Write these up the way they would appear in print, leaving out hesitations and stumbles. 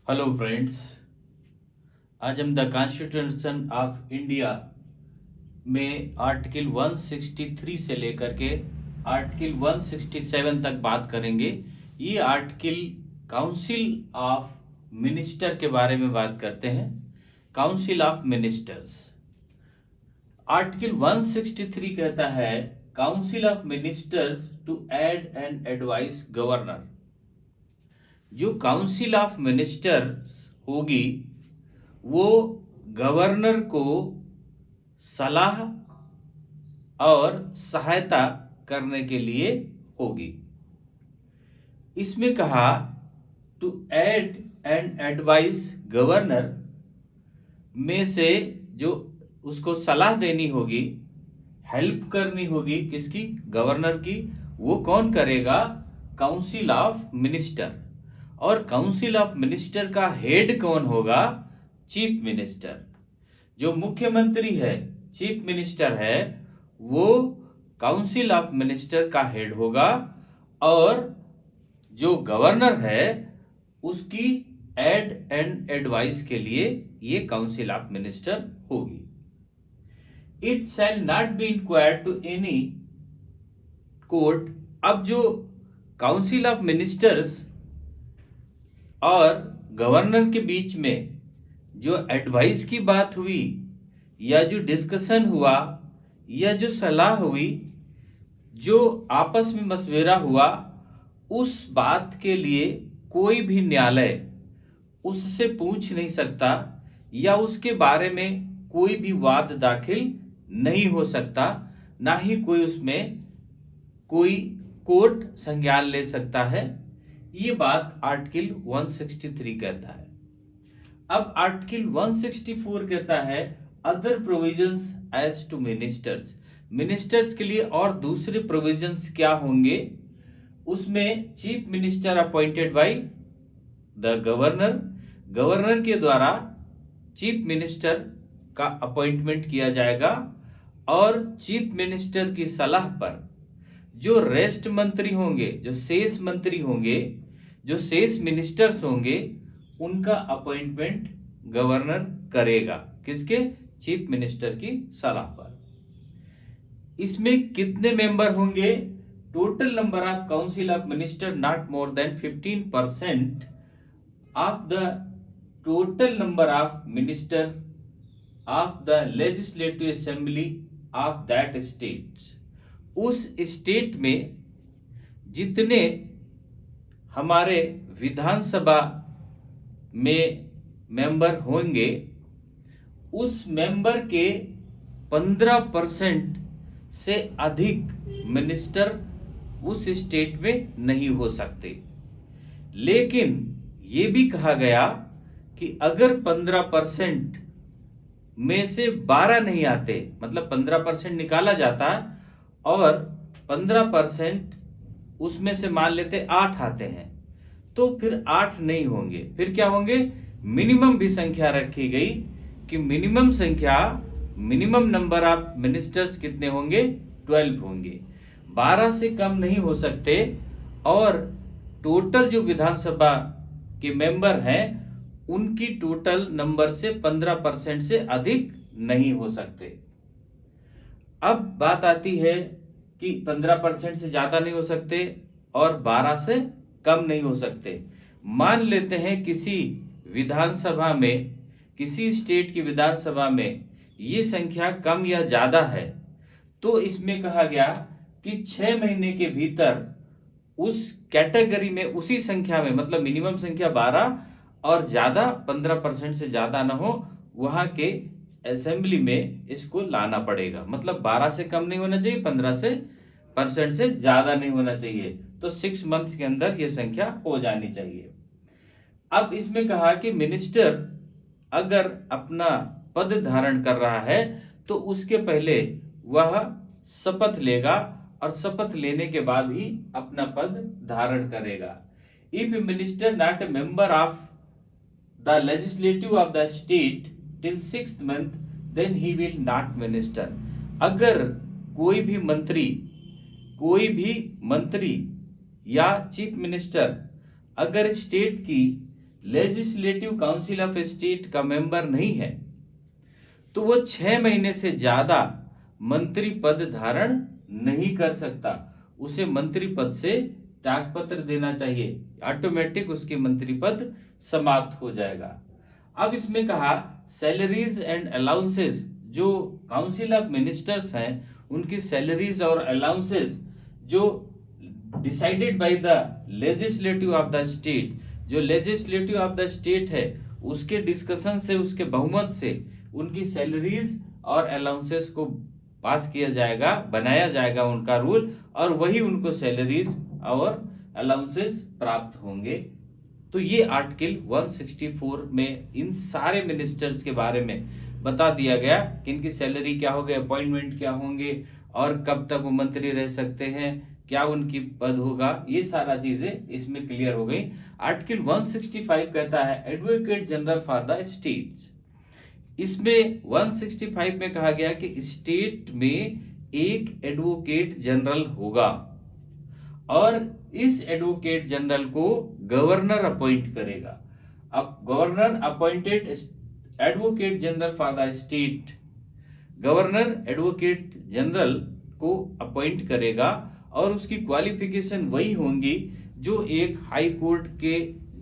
Hello friends. आज हम the constitution of India में आर्टिकल 163 से लेकर के आर्टिकल 167 तक बात करेंगे। ये आर्टिकल काउंसिल ऑफ मिनिस्टर के बारे में बात करते हैं। काउंसिल ऑफ मिनिस्टर्स, आर्टिकल 163 कहता है council of ministers to aid and advise governor. जो काउंसिल ऑफ मिनिस्टर्स होगी वो गवर्नर को सलाह और सहायता करने के लिए होगी। इसमें कहा to aid and advise governor में से जो उसको सलाह देनी होगी, हेल्प करनी होगी, किसकी? गवर्नर की। वो कौन करेगा? Council of minister. और काउंसिल ऑफ मिनिस्टर का हेड कौन होगा? Chief minister. जो मुख्यमंत्री है, चीफ मिनिस्टर है, वो काउंसिल ऑफ मिनिस्टर का हेड होगा। और जो गवर्नर है उसकी एड एंड एडवाइस के लिए ये काउंसिल ऑफ मिनिस्टर होगी। It shall not be inquired to any court. अब जो काउंसिल ऑफ मिनिस्टर्स और गवर्नर के बीच में जो एडवाइस की बात हुई या जो डिस्कशन हुआ या जो सलाह हुई, जो आपस में मशवरा हुआ, उस बात के लिए कोई भी न्यायालय उससे पूछ नहीं सकता या उसके बारे में कोई भी वाद दाखिल नहीं हो सकता, ना ही कोई उसमें कोई कोर्ट संज्ञान ले सकता है। ये बात आर्टिकल 163 कहता है। अब आर्टिकल 164 कहता है other provisions as to ministers. Ministers के लिए और दूसरे प्रोविजंस क्या होंगे? उसमें chief minister appointed by the governor. Governor के द्वारा चीफ मिनिस्टर का अपॉइंटमेंट किया जाएगा और चीफ मिनिस्टर की सलाह पर जो रेस्ट मंत्री होंगे, जो शेष मंत्री होंगे, जो शेष मिनिस्टर्स होंगे, उनका अपॉइंटमेंट गवर्नर करेगा। किसके? चीफ मिनिस्टर की सलाह पर। इसमें कितने मेंबर होंगे? Total number of council of minister not more than 15% of the total number of minister of the legislative assembly of that state. उस स्टेट में जितने हमारे विधानसभा में मेंबर होंगे, उस मेंबर के 15% से अधिक मिनिस्टर उस स्टेट में नहीं हो सकते। लेकिन ये भी कहा गया कि अगर 15% में से 12 नहीं आते, मतलब 15% निकाला जाता और 15% उसमें से मान लेते 8 आते हैं, तो फिर 8 नहीं होंगे। फिर क्या होंगे? मिनिमम भी संख्या रखी गई कि मिनिमम नंबर ऑफ मिनिस्टर्स कितने होंगे? 12 होंगे। 12 से कम नहीं हो सकते। और टोटल जो विधानसभा के मेंबर हैं उनकी टोटल नंबर से 15% से अधिक नहीं हो सकते। अब बात आती है कि 15% से ज्यादा नहीं हो सकते और 12 से कम नहीं हो सकते। मान लेते हैं किसी विधानसभा में, किसी स्टेट की विधानसभा में ये संख्या कम या ज्यादा है, तो इसमें कहा गया कि 6 महीने के भीतर उस कैटेगरी में उसी संख्या में, मतलब मिनिमम संख्या 12 और ज्यादा 15% से ज्यादा ना हो, वहां के असेंबली में इसको लाना पड़ेगा। मतलब 12 से कम नहीं होना चाहिए, 15% से ज्यादा नहीं होना चाहिए। तो 6 मंथ के अंदर यह संख्या हो जानी चाहिए। अब इसमें कहा कि मिनिस्टर अगर अपना पद धारण कर रहा है तो उसके पहले वह शपथ लेगा और शपथ लेने के बाद ही अपना पद धारण करेगा। If minister not a member of the legislative of the state till 6th month, then he will not minister। अगर कोई भी मंत्री या चीफ मिनिस्टर अगर स्टेट की लेजिस्लेटिव काउंसिल ऑफ स्टेट का मेंबर नहीं है तो वो 6 महीने से ज्यादा मंत्री पद धारण नहीं कर सकता, उसे मंत्री पद से त्यागपत्र देना चाहिए, ऑटोमेटिक उसके मंत्री पद समाप्त हो जाएगा। अब इसमें कहा सैलरीज एंड अलाउंसेस, जो काउंसिल ऑफ मिनिस्टर्स हैं उनकी सैलरीज और अलाउंसेस जो decided by the legislative of the state, जो लेजिस्लेटिव ऑफ द स्टेट है उसके डिस्कशन से, उसके बहुमत से उनकी सैलरीज और अलाउंसेस को पास किया जाएगा, बनाया जाएगा उनका रूल, और वही उनको सैलरीज और अलाउंसेस प्राप्त होंगे। तो ये आर्टिकल 164 में इन सारे मिनिस्टर्स के बारे में बता दिया गया कि इनकी सैलरी क्या होगी, अपॉइंटमेंट क्या होंगे और कब तक वो मंत्री रह सकते हैं, क्या उनकी पद होगा, ये सारा चीजें इसमें क्लियर हो गई। आर्टिकल 165 कहता है advocate general for the states. इसमें 165 में कहा गया कि स्टेट में एक एडवोकेट जनरल होगा और इस एडवोकेट जनरल को गवर्नर अपॉइंट करेगा। अब governor appointed advocate general for the state, governor advocate general को अपॉइंट करेगा और उसकी क्वालिफिकेशन वही होंगी जो एक हाई कोर्ट के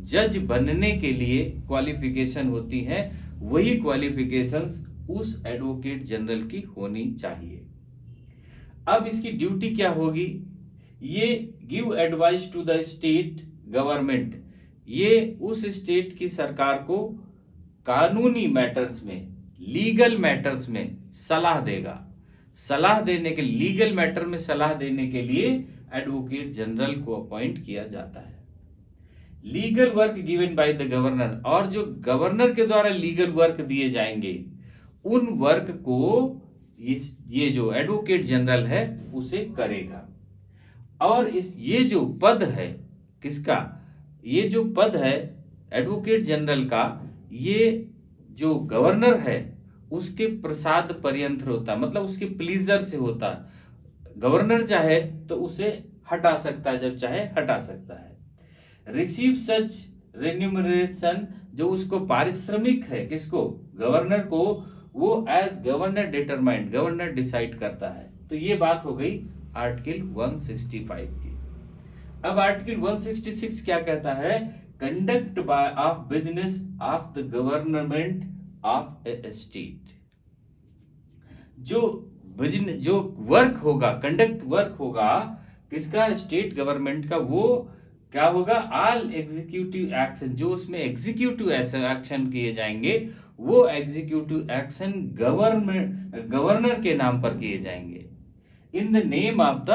जज बनने के लिए क्वालिफिकेशन होती है, वही क्वालिफिकेशंस उस एडवोकेट जनरल की होनी चाहिए। अब इसकी ड्यूटी क्या होगी, ये give advice to the state government, ये उस स्टेट की सरकार को कानूनी मैटर्स में, लीगल मैटर्स में सलाह देगा। सलाह देने के, लीगल मैटर में सलाह देने के लिए एडवोकेट जनरल को अपॉइंट किया जाता है। Legal work given by the governor, और जो गवर्नर के द्वारा लीगल वर्क दिए जाएंगे उन वर्क को ये जो एडवोकेट जनरल है उसे करेगा। और ये जो पद है किसका, ये जो पद है एडवोकेट जनरल का, ये जो गवर्नर है उसके प्रसाद पर्यंत होता, मतलब उसके प्लीजर से होता। गवर्नर चाहे तो उसे हटा सकता है, जब चाहे हटा सकता है। रिसीव सच रेन्यूमरेशन, जो उसको पारिश्रमिक है किसको, गवर्नर को, वो as governor determined, governor decide करता है। तो ये बात हो गई आर्टिकल 165 की। अब आर्टिकल 166 क्या कहता है, conduct bye of business of the government of A state. जो वर्क होगा, कंडक्ट वर्क होगा किसका, स्टेट गवर्नमेंट का, वो क्या होगा, ऑल एग्जीक्यूटिव एक्शन, जो उसमें एग्जीक्यूटिव एक्शन किए जाएंगे वो एग्जीक्यूटिव एक्शन गवर्नर के नाम पर किए जाएंगे। In the name of the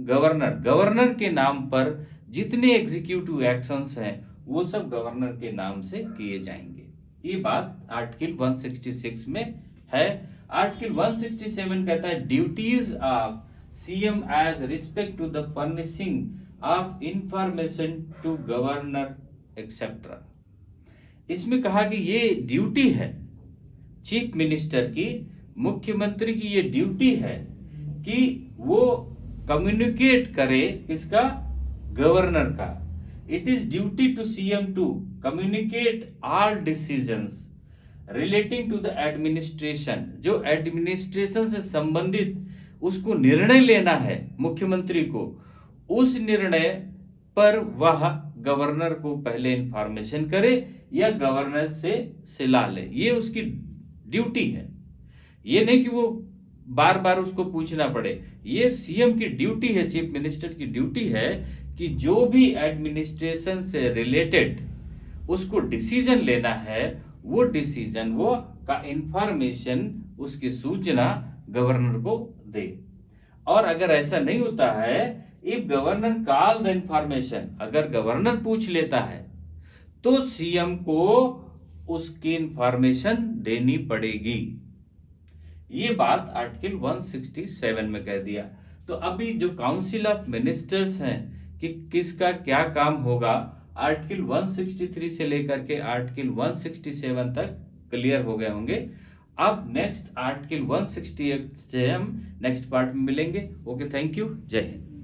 governor, governor के नाम पर जितने एग्जीक्यूटिव एक्शंस हैं वो सब गवर्नर के नाम से किए जाएंगे। ये बात आर्टिकल 166 में है। आर्टिकल 167 कहता है duties of CM as respect to the furnishing of information to governor etcetera. इसमें कहा कि ये ड्यूटी है चीफ मिनिस्टर की, मुख्यमंत्री की ये ड्यूटी है कि वो कम्युनिकेट करे किसका, गवर्नर का। It is duty to CM to communicate all decisions relating to the administration, जो एडमिनिस्ट्रेशन से संबंधित उसको निर्णय लेना है मुख्यमंत्री को, उस निर्णय पर वह गवर्नर को पहले इंफॉर्मेशन करे या गवर्नर से सलाह ले, ये उसकी ड्यूटी है। ये नहीं कि वो बार बार उसको पूछना पड़े, ये सीएम की ड्यूटी है, चीफ मिनिस्टर की ड्यूटी है कि जो भी एडमिनिस्ट्रेशन से रिलेटेड उसको डिसीजन लेना है वो डिसीजन, वो का इंफॉर्मेशन, उसकी सूचना गवर्नर को दे। और अगर ऐसा नहीं होता है, if governor call the information, अगर गवर्नर पूछ लेता है तो सीएम को उसकी इंफॉर्मेशन देनी पड़ेगी। ये बात आर्टिकल 167 में कह दिया। तो अभी जो काउंसिल ऑफ मिनिस्टर्स हैं कि किसका क्या काम होगा, आर्टिकल 163 से लेकर के आर्टिकल 167 तक क्लियर हो गए होंगे। अब नेक्स्ट आर्टिकल 168 से हम नेक्स्ट पार्ट में मिलेंगे। ओके, थैंक यू, जय हिंद।